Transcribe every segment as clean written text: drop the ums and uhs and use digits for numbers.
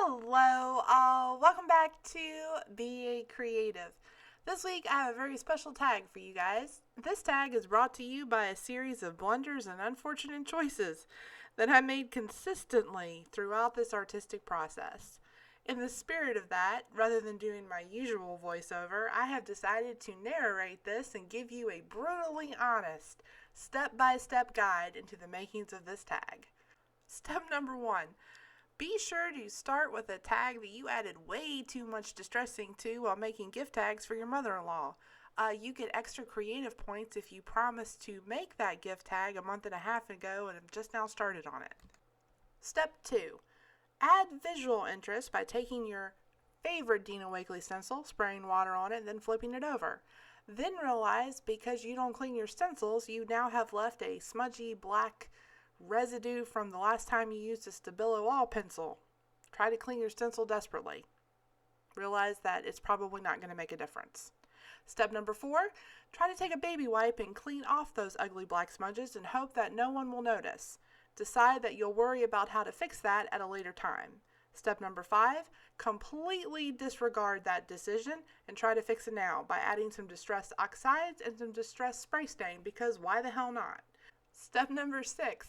Hello all, welcome back to Be a Creative. This week I have a very special tag for you guys. This tag is brought to you by a series of blunders and unfortunate choices that I made consistently throughout this artistic process. In the spirit of that, rather than doing my usual voiceover, I have decided to narrate this and give you a brutally honest, step-by-step guide into the makings of this tag. Step number 1. Be sure to start with a tag that you added way too much distressing to while making gift tags for your mother-in-law. You get extra creative points if you promise to make that gift tag a month and a half ago and have just now started on it. Step 2. Add visual interest by taking your favorite Dina Wakley stencil, spraying water on it, and then flipping it over. Then realize because you don't clean your stencils, you now have left a smudgy black residue from the last time you used a Stabilo wall pencil. Try to clean your stencil desperately. Realize that it's probably not going to make a difference. Step number 4, try to take a baby wipe and clean off those ugly black smudges and hope that no one will notice. Decide that you'll worry about how to fix that at a later time. Step number 5, completely disregard that decision and try to fix it now by adding some distressed oxides and some distressed spray stain, because why the hell not? Step number 6,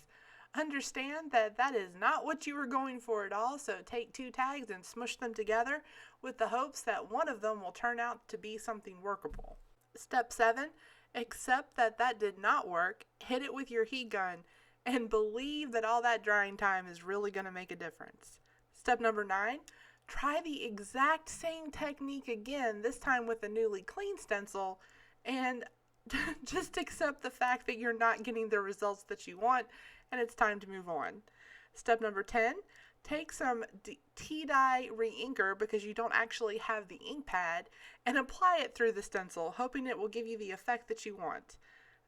understand that that is not what you were going for at all, so take 2 tags and smush them together with the hopes that one of them will turn out to be something workable. Step 7, accept that that did not work, hit it with your heat gun, and believe that all that drying time is really going to make a difference. Step number 9, try the exact same technique again, this time with a newly clean stencil, and just accept the fact that you're not getting the results that you want and it's time to move on. Step number 10, take some tea dye reinker because you don't actually have the ink pad and apply it through the stencil, hoping it will give you the effect that you want.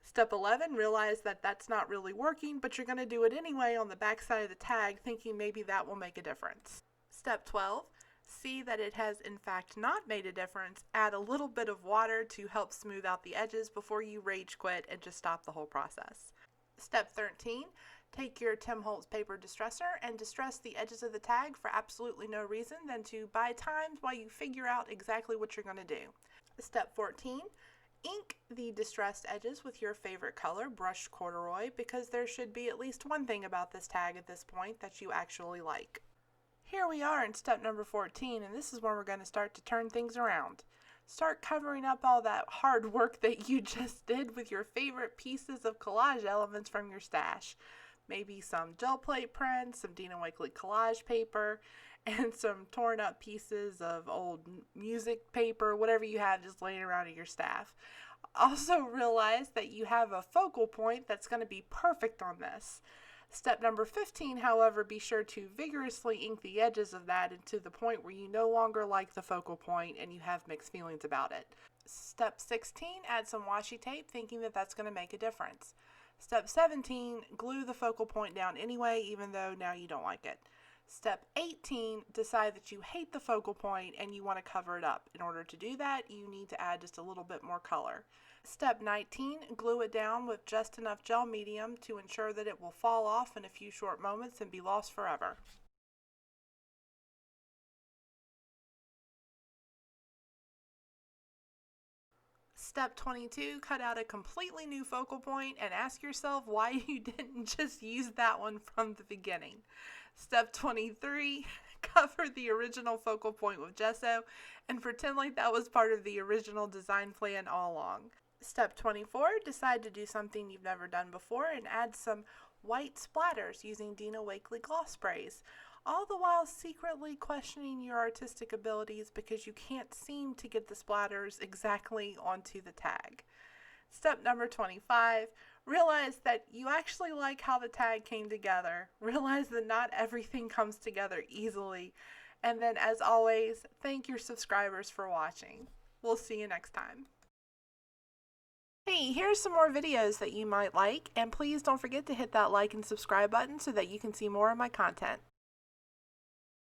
Step 11, realize that that's not really working, but you're going to do it anyway on the back side of the tag, thinking maybe that will make a difference. Step 12, see that it has in fact not made a difference, add a little bit of water to help smooth out the edges before you rage quit and just stop the whole process. Step 13, take your Tim Holtz paper distressor and distress the edges of the tag for absolutely no reason than to buy time while you figure out exactly what you're going to do. Step 14, ink the distressed edges with your favorite color, brushed corduroy, because there should be at least one thing about this tag at this point that you actually like. Here we are in step number 14, and this is where we're going to start to turn things around. Start covering up all that hard work that you just did with your favorite pieces of collage elements from your stash. Maybe some gel plate prints, some Dina Wakley collage paper, and some torn up pieces of old music paper, whatever you have just laying around in your staff. Also realize that you have a focal point that's going to be perfect on this. Step number 15, however, be sure to vigorously ink the edges of that into the point where you no longer like the focal point and you have mixed feelings about it. Step 16, add some washi tape, thinking that that's going to make a difference. Step 17, glue the focal point down anyway, even though now you don't like it. Step 18, decide that you hate the focal point and you want to cover it up. In order to do that, you need to add just a little bit more color. Step 19, glue it down with just enough gel medium to ensure that it will fall off in a few short moments and be lost forever. Step 22, cut out a completely new focal point and ask yourself why you didn't just use that one from the beginning. Step 23, cover the original focal point with gesso and pretend like that was part of the original design plan all along. Step 24, decide to do something you've never done before and add some white splatters using Dina Wakley gloss sprays, all the while secretly questioning your artistic abilities because you can't seem to get the splatters exactly onto the tag. Step number 25, realize that you actually like how the tag came together. Realize that not everything comes together easily. And then, as always, thank your subscribers for watching. We'll see you next time. Hey, here's some more videos that you might like, and please don't forget to hit that like and subscribe button so that you can see more of my content.